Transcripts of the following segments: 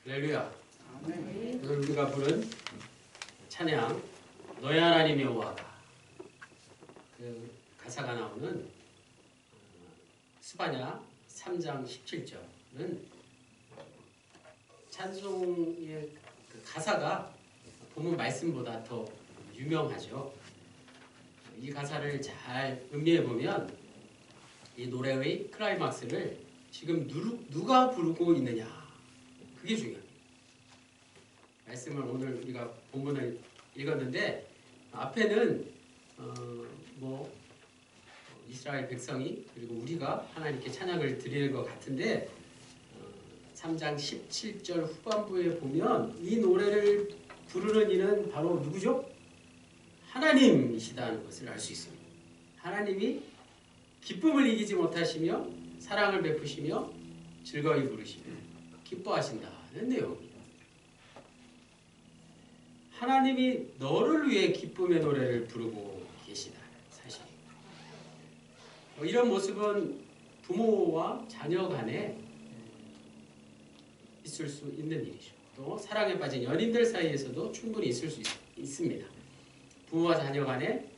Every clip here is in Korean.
할렐루야. 오늘 우리가 부른 찬양 너의 하나님 여호와가 그 가사가 나오는 스바냐 3장 17절은 찬송의 그 가사가 본문 말씀보다 더 유명하죠. 이 가사를 잘 음미해 보면 이 노래의 클라이막스를 지금 누가 부르고 있느냐, 그게 중요합니다. 말씀을 오늘 우리가 본문을 읽었는데 앞에는 이스라엘 백성이 그리고 우리가 하나님께 찬양을 드리는 것 같은데 3장 17절 후반부에 보면 이 노래를 부르는 이는 바로 누구죠? 하나님이시다는 것을 알 수 있습니다. 하나님이 기쁨을 이기지 못하시며 사랑을 베푸시며 즐거이 부르시며 기뻐하신다는 내용입니다. 하나님이 너를 위해 기쁨의 노래를 부르고 계시다. 사실 이런 모습은 부모와 자녀 간에 있을 수 있는 일이죠. 또 사랑에 빠진 연인들 사이에서도 충분히 있을 수 있습니다. 부모와 자녀 간에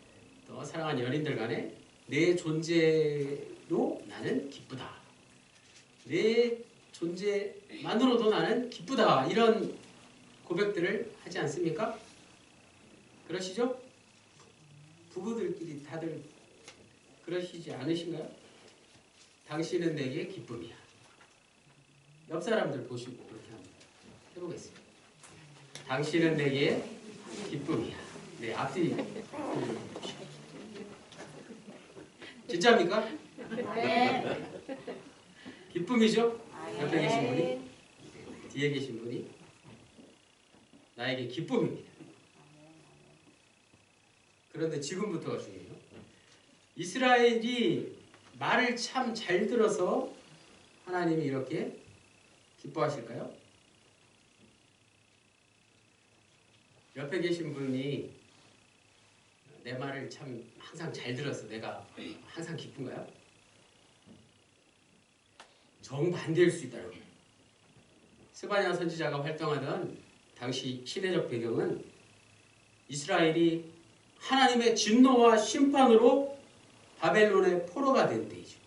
또 사랑하는 연인들 간에 내 존재로 나는 기쁘다. 내 존재만으로도 나는 기쁘다. 이런 고백들을 하지 않습니까? 그러시죠? 부부들끼리 다들 그러시지 않으신가요? 당신은 내게 기쁨이야. 옆 사람들 보시고 그렇게 한번 해보겠습니다. 당신은 내게 기쁨이야. 네, 앞뒤 진짜입니까? 네. 기쁨이죠? 옆에 계신 분이, 뒤에 계신 분이 나에게 기쁨입니다. 그런데 지금부터가 중요해요. 이스라엘이 말을 참 잘 들어서 하나님이 이렇게 기뻐하실까요? 옆에 계신 분이 내 말을 참 항상 잘 들어서 내가 항상 기쁜가요? 정반대일 수 있다는 거예요. 스바냐 선지자가 활동하던 당시 시대적 배경은 이스라엘이 하나님의 진노와 심판으로 바벨론의 포로가 된 때이죠.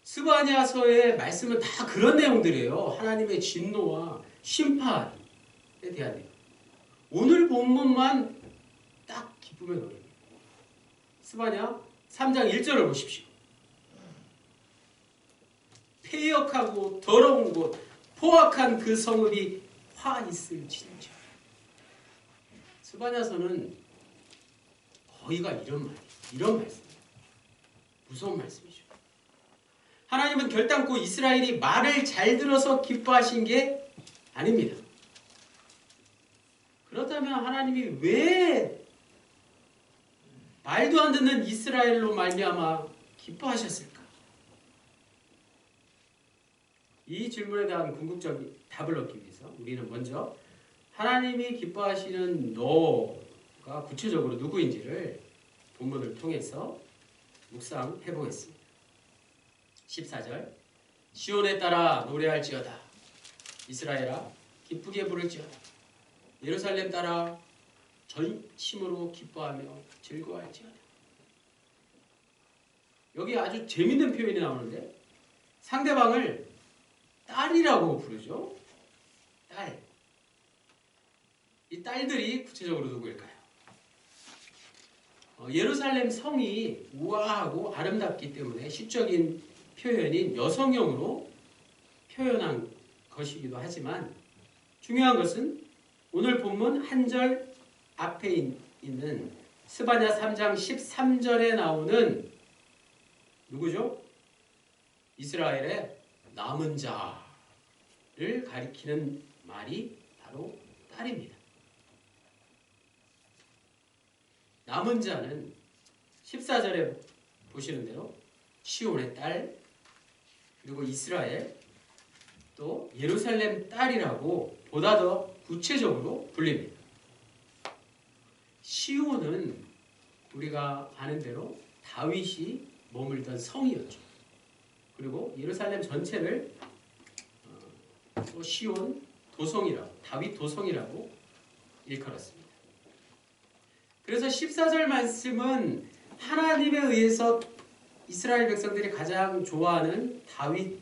스바냐서의 말씀은 다 그런 내용들이에요. 하나님의 진노와 심판에 대한 내용. 오늘 본문만 딱 기쁨의 노래입니다. 스바냐 3장 1절을 보십시오. 폐역하고 더러운 곳, 포악한 그 성읍이 화 있을진저. 스바냐서는 거의가 이런 말씀이에요. 무서운 말씀이죠. 하나님은 결단코 이스라엘이 말을 잘 들어서 기뻐하신 게 아닙니다. 그렇다면 하나님이 왜 말도 안 듣는 이스라엘로 말미암아 기뻐하셨을까? 이 질문에 대한 궁극적인 답을 얻기 위해서 우리는 먼저 하나님이 기뻐하시는 너가 구체적으로 누구인지를 본문을 통해서 묵상해 보겠습니다. 14절 시온에 따라 노래할지어다. 이스라엘아 기쁘게 부를지어다. 예루살렘 따라 전심으로 기뻐하며 즐거워할지어다. 여기 아주 재밌는 표현이 나오는데 상대방을 딸이라고 부르죠. 딸. 이 딸들이 구체적으로 누구일까요? 예루살렘 성이 우아하고 아름답기 때문에 시적인 표현인 여성형으로 표현한 것이기도 하지만 중요한 것은 오늘 본문 한 절 앞에 있는 스바냐 3장 13절에 나오는 누구죠? 이스라엘의 남은 자를 가리키는 말이 바로 딸입니다. 남은 자는 14절에 보시는 대로 시온의 딸, 그리고 이스라엘, 또 예루살렘 딸이라고 보다 더 구체적으로 불립니다. 시온은 우리가 아는 대로 다윗이 머물던 성이었죠. 그리고 예루살렘 전체를 또 시온 도성이라고, 다윗 도성이라고 일컬었습니다. 그래서 14절 말씀은 하나님에 의해서 이스라엘 백성들이 가장 좋아하는 다윗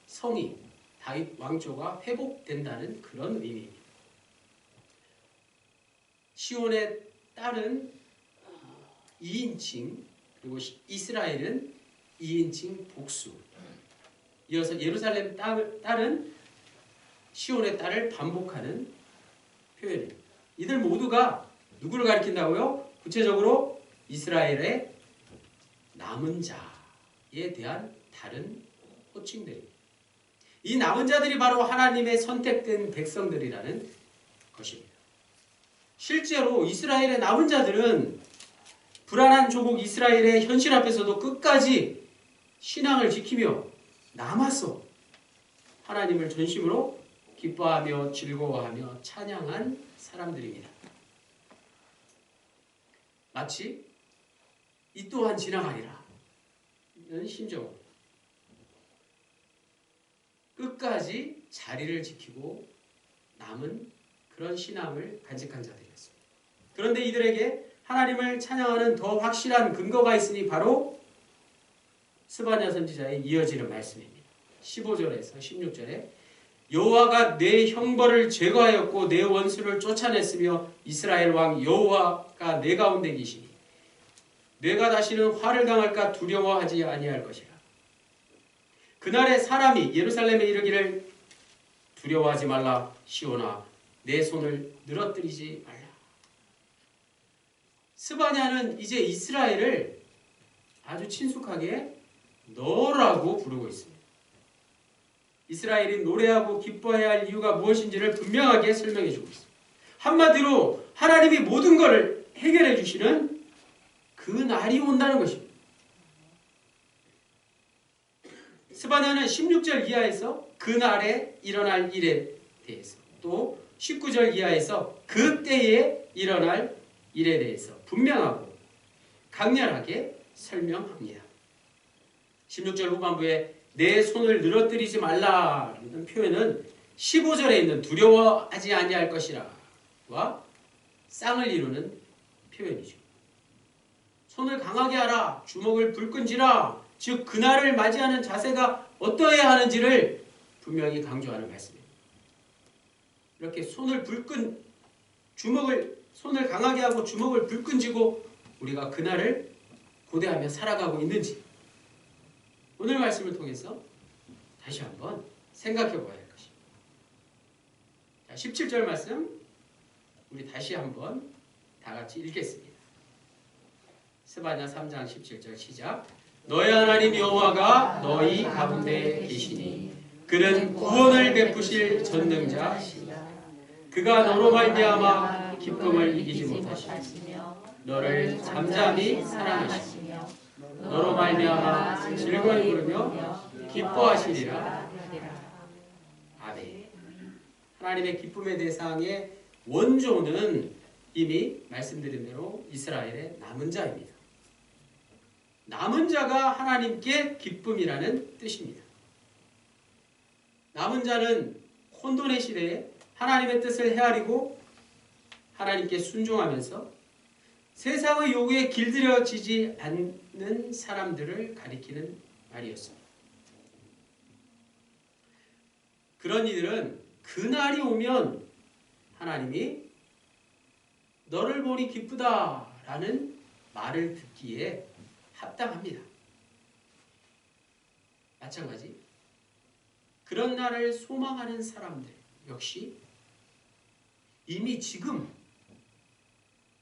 성이, 다윗 왕조가 회복된다는 그런 의미입니다. 시온의 딸은 2인칭, 그리고 이스라엘은 2인칭 복수. 이어서 예루살렘 딸은 시온의 딸을 반복하는 표현입니다. 이들 모두가 누구를 가리킨다고요? 구체적으로 이스라엘의 남은 자에 대한 다른 호칭들입니다. 이 남은 자들이 바로 하나님의 선택된 백성들이라는 것입니다. 실제로 이스라엘의 남은 자들은 불안한 조국 이스라엘의 현실 앞에서도 끝까지 신앙을 지키며 남아서 하나님을 전심으로 기뻐하며 즐거워하며 찬양한 사람들입니다. 마치 이 또한 지나가리라 이런 심정으로 끝까지 자리를 지키고 남은 그런 신앙을 간직한 자들이었습니다. 그런데 이들에게 하나님을 찬양하는 더 확실한 근거가 있으니 바로 스바냐 선지자의 이어지는 말씀입니다. 15절에서 16절에 여호와가 내 형벌을 제거하였고 내 원수를 쫓아냈으며 이스라엘 왕 여호와가 내 가운데 계시니 내가 다시는 화를 당할까 두려워하지 아니할 것이라. 그날에 사람이 예루살렘에 이르기를 두려워하지 말라 시온아 내 손을 늘어뜨리지 말라. 스바냐는 이제 이스라엘을 아주 친숙하게 너라고 부르고 있습니다. 이스라엘이 노래하고 기뻐해야 할 이유가 무엇인지를 분명하게 설명해 주고 있습니다. 한마디로 하나님이 모든 것을 해결해 주시는 그 날이 온다는 것입니다. 스바냐는 16절 이하에서 그 날에 일어날 일에 대해서 또 19절 이하에서 그때에 일어날 일에 대해서 분명하고 강렬하게 설명합니다. 16절 후반부에 내 손을 늘어뜨리지 말라라는 표현은 15절에 있는 두려워하지 아니할 것이라와 쌍을 이루는 표현이죠. 손을 강하게 하라, 주먹을 불끈지라, 즉 그날을 맞이하는 자세가 어떠해야 하는지를 분명히 강조하는 말씀입니다. 이렇게 손을 강하게 하고 주먹을 불끈지고 우리가 그날을 고대하며 살아가고 있는지 오늘 말씀을 통해서 다시 한번 생각해 봐야 할 것입니다. 자, 17절 말씀 우리 다시 한번 다 같이 읽겠습니다. 스바냐 3장 17절 시작. 너희 하나님 여호와가 너희 가운데 계시니 그는 구원을 베푸실 전능자시다. 그가 너로 말미암아 기쁨을 이기지 못하시며 너를 잠잠히 사랑하시며 너로 말미암아 즐거이 부르며 기뻐하시리라. 아멘. 하나님의 기쁨의 대상의 원조는 이미 말씀드린 대로 이스라엘의 남은 자입니다. 남은 자가 하나님께 기쁨이라는 뜻입니다. 남은 자는 혼돈의 시대에 하나님의 뜻을 헤아리고 하나님께 순종하면서 세상의 요구에 길들여지지 않는 사람들을 가리키는 말이었습니다. 그런 이들은 그날이 오면 하나님이 너를 보니 기쁘다라는 말을 듣기에 합당합니다. 마찬가지 그런 날을 소망하는 사람들 역시 이미 지금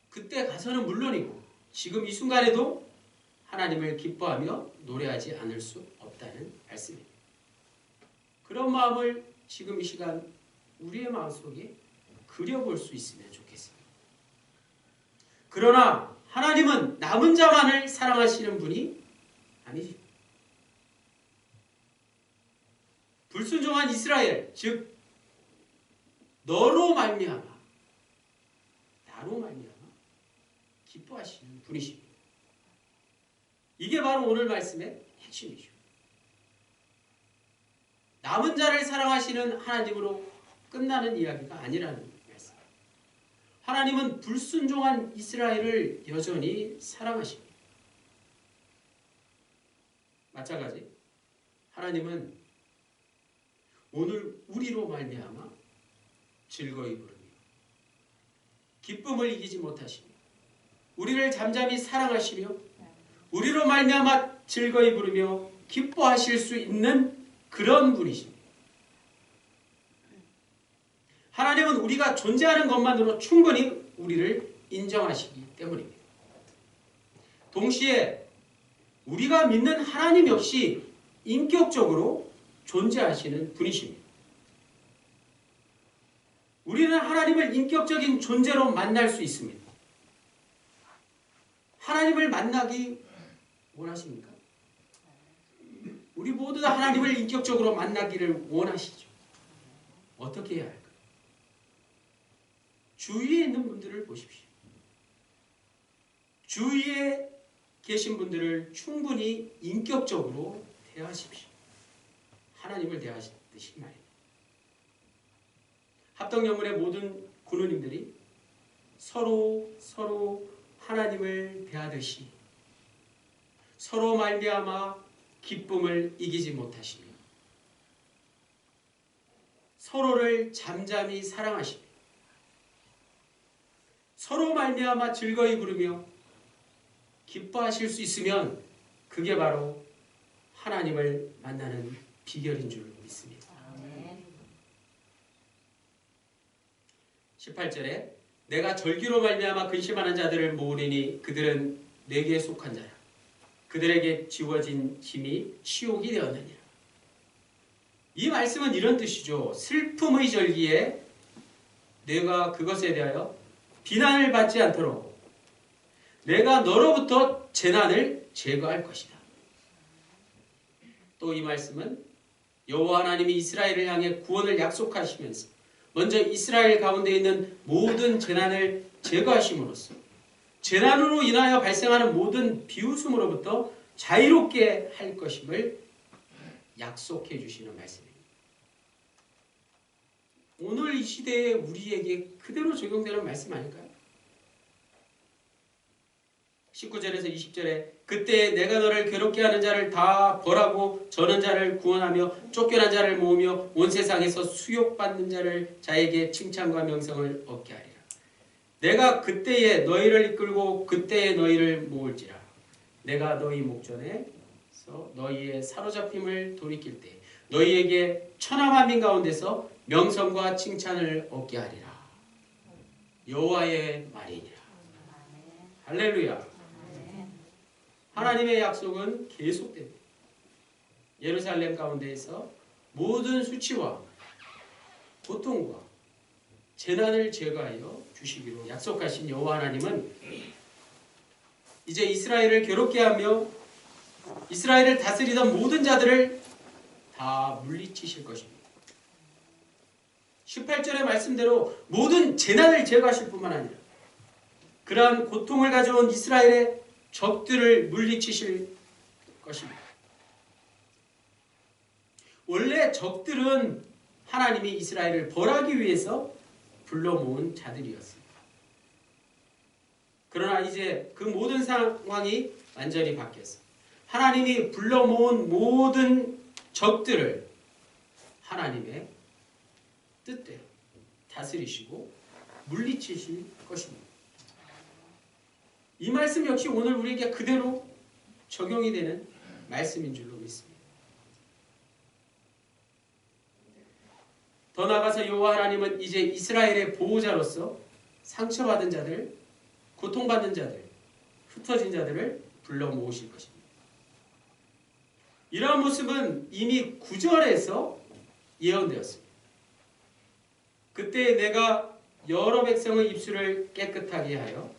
그때 가서는 물론이고 지금 이 순간에도 하나님을 기뻐하며 노래하지 않을 수 없다는 말씀입니다. 그런 마음을 지금 이 시간 우리의 마음속에 그려볼 수 있으면 좋겠습니다. 그러나 하나님은 남은 자만을 사랑하시는 분이 아니죠. 불순종한 이스라엘, 즉 너로 말미암아 나로 말미암아 기뻐하시는 분이십니다. 이게 바로 오늘 말씀의 핵심이죠. 남은 자를 사랑하시는 하나님으로 끝나는 이야기가 아니라는 말씀. 하나님은 불순종한 이스라엘을 여전히 사랑하십니다. 마찬가지 하나님은 오늘 우리로 말미암아 즐거이 부르며 기쁨을 이기지 못하시며 우리를 잠잠히 사랑하시며 우리로 말미암아 즐거이 부르며 기뻐하실 수 있는 그런 분이십니다. 하나님은 우리가 존재하는 것만으로 충분히 우리를 인정하시기 때문입니다. 동시에 우리가 믿는 하나님 역시 인격적으로 존재하시는 분이십니다. 우리는 하나님을 인격적인 존재로 만날 수 있습니다. 하나님을 만나기 원하십니까? 우리 모두 다 하나님을 인격적으로 만나기를 원하시죠. 어떻게 해야 할까요? 주위에 있는 분들을 보십시오. 주위에 계신 분들을 충분히 인격적으로 대하십시오. 하나님을 대하시듯이 말입니다. 합덕연문의 모든 군우님들이 서로 하나님을 대하듯이 서로 말미암아 기쁨을 이기지 못하시며 서로를 잠잠히 사랑하시며 서로 말미암아 즐거이 부르며 기뻐하실 수 있으면 그게 바로 하나님을 만나는 비결인 줄 믿습니다. 18절에 내가 절기로 말미암아 근심하는 자들을 모으리니 그들은 내게 속한 자라. 그들에게 지워진 힘이 치욕이 되었느니라. 이 말씀은 이런 뜻이죠. 슬픔의 절기에 내가 그것에 대하여 비난을 받지 않도록 내가 너로부터 재난을 제거할 것이다. 또 이 말씀은 여호와 하나님이 이스라엘을 향해 구원을 약속하시면서 먼저 이스라엘 가운데 있는 모든 재난을 제거하심으로써 재난으로 인하여 발생하는 모든 비웃음으로부터 자유롭게 할 것임을 약속해 주시는 말씀입니다. 오늘 이 시대에 우리에게 그대로 적용되는 말씀 아닐까요? 19절에서 20절에 그때 내가 너를 괴롭게 하는 자를 다 벌하고 저는 자를 구원하며 쫓겨난 자를 모으며 온 세상에서 수욕받는 자를 자에게 칭찬과 명성을 얻게 하리라. 내가 그때에 너희를 이끌고 그때에 너희를 모을지라. 내가 너희 목전에서 너희의 사로잡힘을 돌이킬 때 너희에게 천하만민 가운데서 명성과 칭찬을 얻게 하리라. 여호와의 말이니라. 할렐루야. 하나님의 약속은 계속됩니다. 예루살렘 가운데에서 모든 수치와 고통과 재난을 제거하여 주시기로 약속하신 여호와 하나님은 이제 이스라엘을 괴롭게 하며 이스라엘을 다스리던 모든 자들을 다 물리치실 것입니다. 18절의 말씀대로 모든 재난을 제거하실 뿐만 아니라 그러한 고통을 가져온 이스라엘의 적들을 물리치실 것입니다. 원래 적들은 하나님이 이스라엘을 벌하기 위해서 불러 모은 자들이었습니다. 그러나 이제 그 모든 상황이 완전히 바뀌었습니다. 하나님이 불러 모은 모든 적들을 하나님의 뜻대로 다스리시고 물리치실 것입니다. 이 말씀 역시 오늘 우리에게 그대로 적용이 되는 말씀인 줄로 믿습니다. 더 나아가서 여호와 하나님은 이제 이스라엘의 보호자로서 상처받은 자들, 고통받는 자들, 흩어진 자들을 불러 모으실 것입니다. 이러한 모습은 이미 9절에서 예언되었습니다. 그때 내가 여러 백성의 입술을 깨끗하게 하여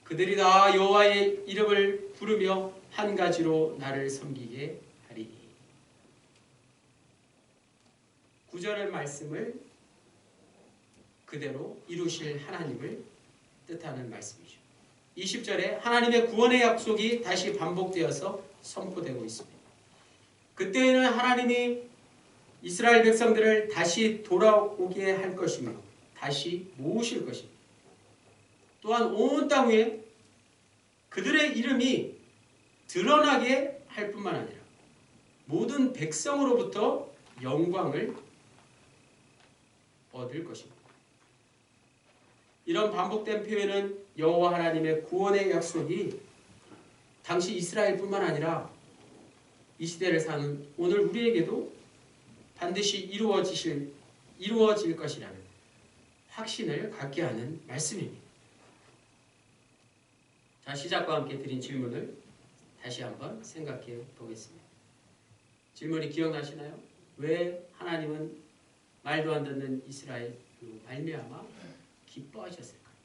그들이 다 여호와의 이름을 부르며 한 가지로 나를 섬기게 하리니. 9절의 말씀을 그대로 이루실 하나님을 뜻하는 말씀이죠. 20절에 하나님의 구원의 약속이 다시 반복되어서 선포되고 있습니다. 그때에는 하나님이 이스라엘 백성들을 다시 돌아오게 할 것이며 다시 모으실 것입니다. 또한 온 땅 위에 그들의 이름이 드러나게 할 뿐만 아니라 모든 백성으로부터 영광을 얻을 것입니다. 이런 반복된 표현은 여호와 하나님의 구원의 약속이 당시 이스라엘뿐만 아니라 이 시대를 사는 오늘 우리에게도 반드시 이루어질 것이라는 확신을 갖게 하는 말씀입니다. 자, 시작과 함께 드린 질문을 다시 한번 생각해 보겠습니다. 질문이 기억나시나요? 왜 하나님은 말도 안 듣는 이스라엘로 말미암아 기뻐하셨을까요?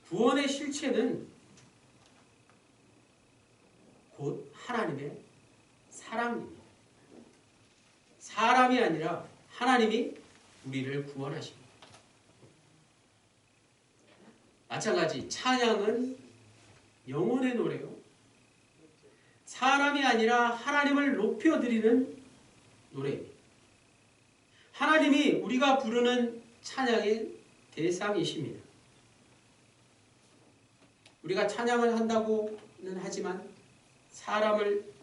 구원의 실체는 곧 하나님의 사랑입니다. 사람이 아니라 하나님이 우리를 구원하십니다. 마찬가지 찬양은 영혼의 노래요. 사람이 아니라 하나님을 높여드리는 노래입니다. 하나님이 우리가 부르는 찬양의 대상이십니다. 우리가 찬양을 한다고는 하지만 사람을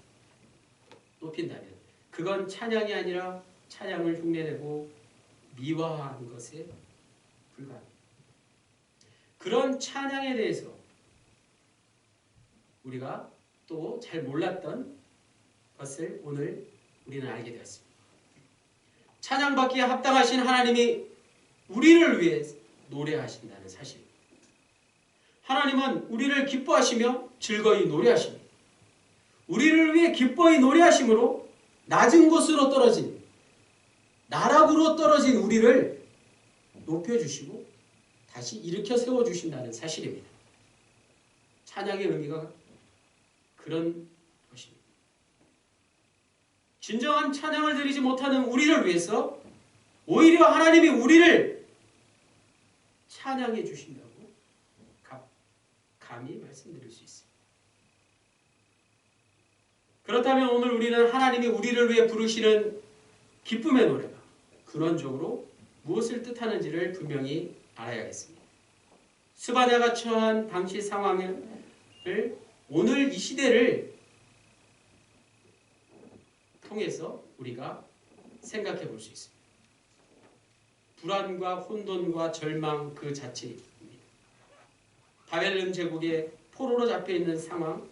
높인다면 그건 찬양이 아니라 찬양을 흉내내고 미화한 것에 불과합니다. 그런 찬양에 대해서 우리가 또 잘 몰랐던 것을 오늘 우리는 알게 되었습니다. 찬양받기에 합당하신 하나님이 우리를 위해 노래하신다는 사실. 하나님은 우리를 기뻐하시며 즐거이 노래하십니다. 우리를 위해 기뻐이 노래하심으로 낮은 곳으로 떨어진 나락으로 떨어진 우리를 높여주시고 다시 일으켜 세워주신다는 사실입니다. 찬양의 의미가 그런 것입니다. 진정한 찬양을 드리지 못하는 우리를 위해서 오히려 하나님이 우리를 찬양해 주신다고 감히 말씀드릴 수 있습니다. 그렇다면 오늘 우리는 하나님이 우리를 위해 부르시는 기쁨의 노래가 근원적으로 무엇을 뜻하는지를 분명히 알아야겠습니다. 스바냐가 처한 당시 상황을 오늘 이 시대를 통해서 우리가 생각해 볼 수 있습니다. 불안과 혼돈과 절망 그 자체입니다. 바벨론 제국의 포로로 잡혀있는 상황,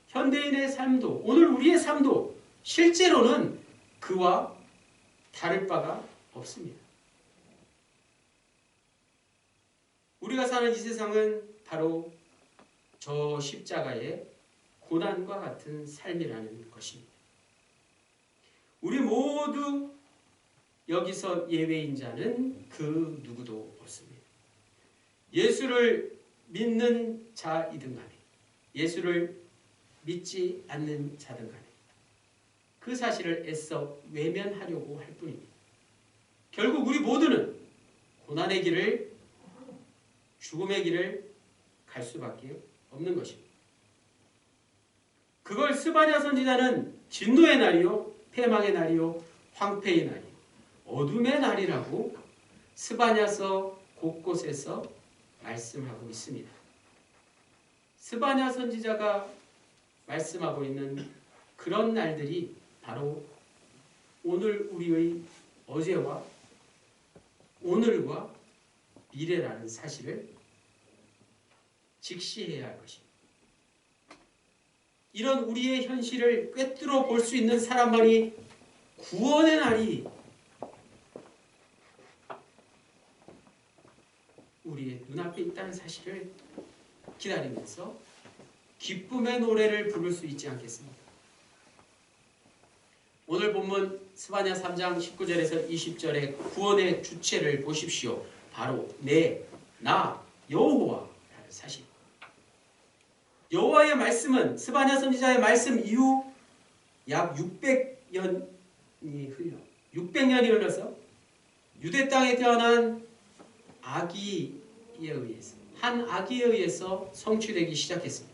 현대인의 삶도 오늘 우리의 삶도 실제로는 그와 다를 바가 없습니다. 우리가 사는 이 세상은 바로 저 십자가의 고난과 같은 삶이라는 것입니다. 우리 모두 여기서 예외인 자는 그 누구도 없습니다. 예수를 믿는 자이든 간에 예수를 믿지 않는 자든 간에 그 사실을 애써 외면하려고 할 뿐입니다. 결국 우리 모두는 고난의 길을 죽음의 길을 갈 수밖에 없는 것입니다. 그걸 스바냐 선지자는 진노의 날이요 패망의 날이요 황폐의 날이요 어둠의 날이라고 스바냐서 곳곳에서 말씀하고 있습니다. 스바냐 선지자가 말씀하고 있는 그런 날들이 바로 오늘 우리의 어제와 오늘과 미래라는 사실을 직시해야 할 것입니다. 이런 우리의 현실을 꿰뚫어 볼 수 있는 사람만이 구원의 날이 우리의 눈앞에 있다는 사실을 기다리면서 기쁨의 노래를 부를 수 있지 않겠습니까? 오늘 본문 스바냐 3장 19절에서 20절의 구원의 주체를 보십시오. 바로 나 여호와라는 사실. 여호와의 말씀은 스바냐 선지자의 말씀 이후 약 600년이 흘러서 유대 땅에 태어난 한 아기에 의해서 성취되기 시작했습니다.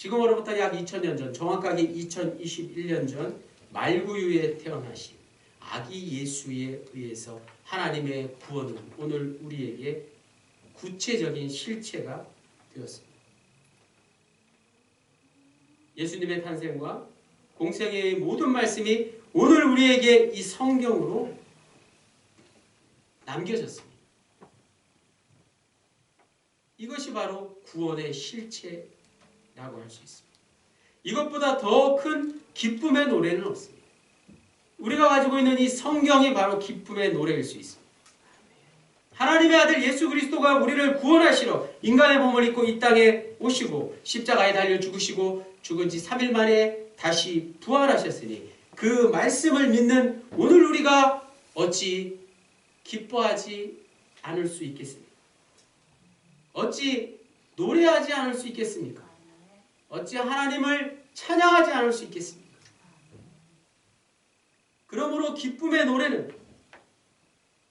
지금으로부터 약 2000년 전, 정확하게 2021년 전 말구유에 태어나신 아기 예수에 의해서 하나님의 구원은 오늘 우리에게 구체적인 실체가 되었습니다. 예수님의 탄생과 공생애의 모든 말씀이 오늘 우리에게 이 성경으로 남겨졌습니다. 이것이 바로 구원의 실체라고 할 수 있습니다. 이것보다 더 큰 기쁨의 노래는 없습니다. 우리가 가지고 있는 이 성경이 바로 기쁨의 노래일 수 있습니다. 하나님의 아들 예수 그리스도가 우리를 구원하시러 인간의 몸을 입고 이 땅에 오시고 십자가에 달려 죽으시고 죽은 지 3일 만에 다시 부활하셨으니 그 말씀을 믿는 오늘 우리가 어찌 기뻐하지 않을 수 있겠습니까? 어찌 노래하지 않을 수 있겠습니까? 어찌 하나님을 찬양하지 않을 수 있겠습니까? 그러므로 기쁨의 노래는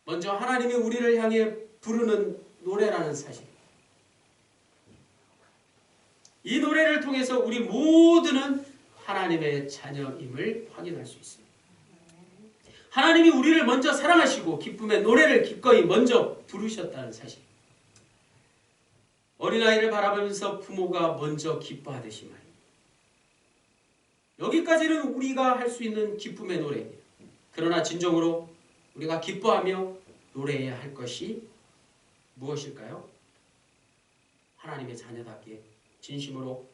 먼저 하나님이 우리를 향해 부르는 노래라는 사실. 이 노래를 통해서 우리 모두는 하나님의 자녀임을 확인할 수 있습니다. 하나님이 우리를 먼저 사랑하시고 기쁨의 노래를 기꺼이 먼저 부르셨다는 사실. 어린아이를 바라보면서 부모가 먼저 기뻐하듯이 말입니다. 여기까지는 우리가 할 수 있는 기쁨의 노래입니다. 그러나 진정으로 우리가 기뻐하며 노래해야 할 것이 무엇일까요? 하나님의 자녀답게 진심으로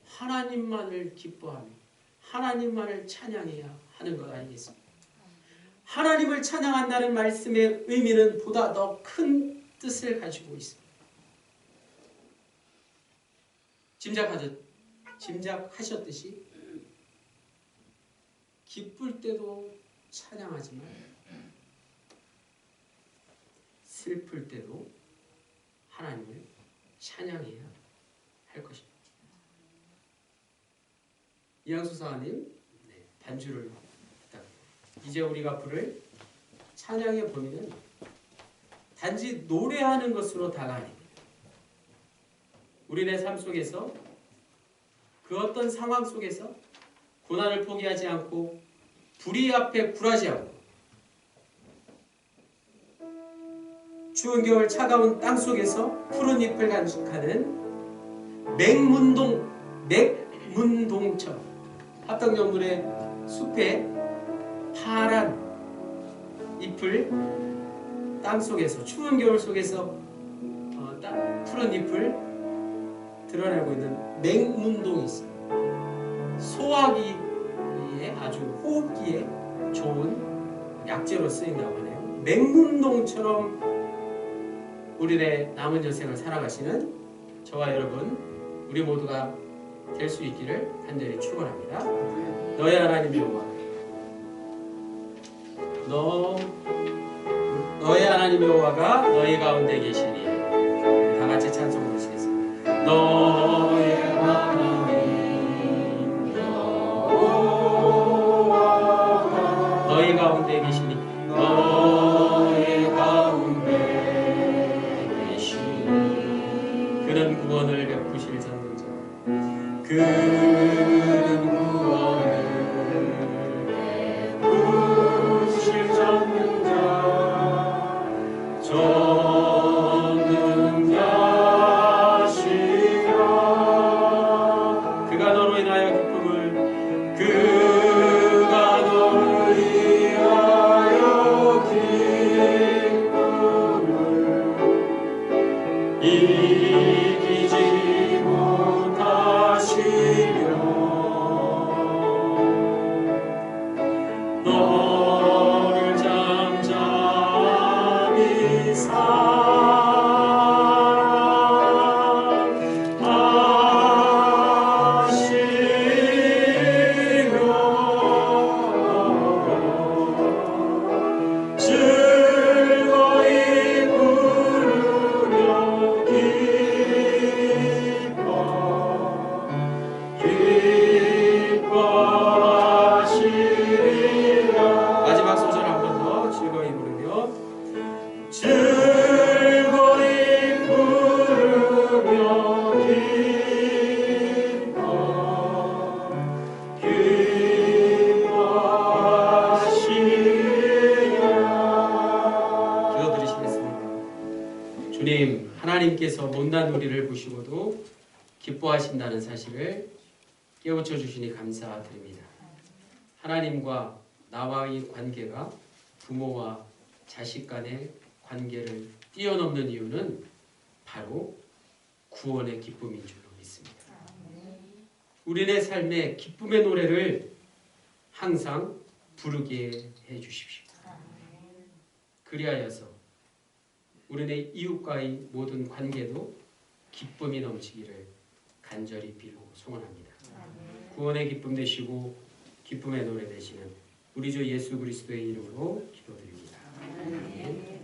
하나님만을 기뻐하며 하나님만을 찬양해야 하는 것 아니겠습니까? 하나님을 찬양한다는 말씀의 의미는 보다 더 큰 뜻을 가지고 있습니다. 짐작하셨듯이 기쁠 때도 찬양하지만 슬플 때도 하나님을 찬양해야 할 것입니다. 이양수 사님 반주를 부탁드립니다. 이제 우리가 부를 찬양의 범위는 단지 노래하는 것으로 다가 아닙니다. 우리의 삶 속에서 그 어떤 상황 속에서 고난을 포기하지 않고 불의 앞에 굴하지 않고 추운 겨울 차가운 땅 속에서 푸른 잎을 간직하는 맥문동처럼 합덕연물의 숲에 파란 잎을 땅 속에서 추운 겨울 속에서 푸른 잎을 드러내고 있는 맹문동이 있어요. 소화기에 아주 호흡기에 좋은 약재로 쓰인다고 하네요. 맹문동처럼 우리의 남은 여생을 살아가시는 저와 여러분 우리 모두가 될 수 있기를 간절히 축원합니다. 너의 하나님 여호와 너의 하나님 여호와가 너희 가운데 계시니 다 같이 찬송 부르시겠습니다. 너의 하나님 여호와가 너희 가운데 계시니 너희 가운데 계시니 그는 구원을 베푸실 전능자 그는 구원을 베푸실 전능자 그 통해서 못난 우리를 보시고도 기뻐하신다는 사실을 깨우쳐 주시니 감사드립니다. 하나님과 나와의 관계가 부모와 자식 간의 관계를 뛰어넘는 이유는 바로 구원의 기쁨인 줄로 믿습니다. 우리네 삶의 기쁨의 노래를 항상 부르게 해 주십시오. 그리하여서 우리네 이웃과의 모든 관계도 기쁨이 넘치기를 간절히 빌고 소원합니다. 구원의 기쁨 되시고 기쁨의 노래 되시는 우리 주 예수 그리스도의 이름으로 기도드립니다. 아멘.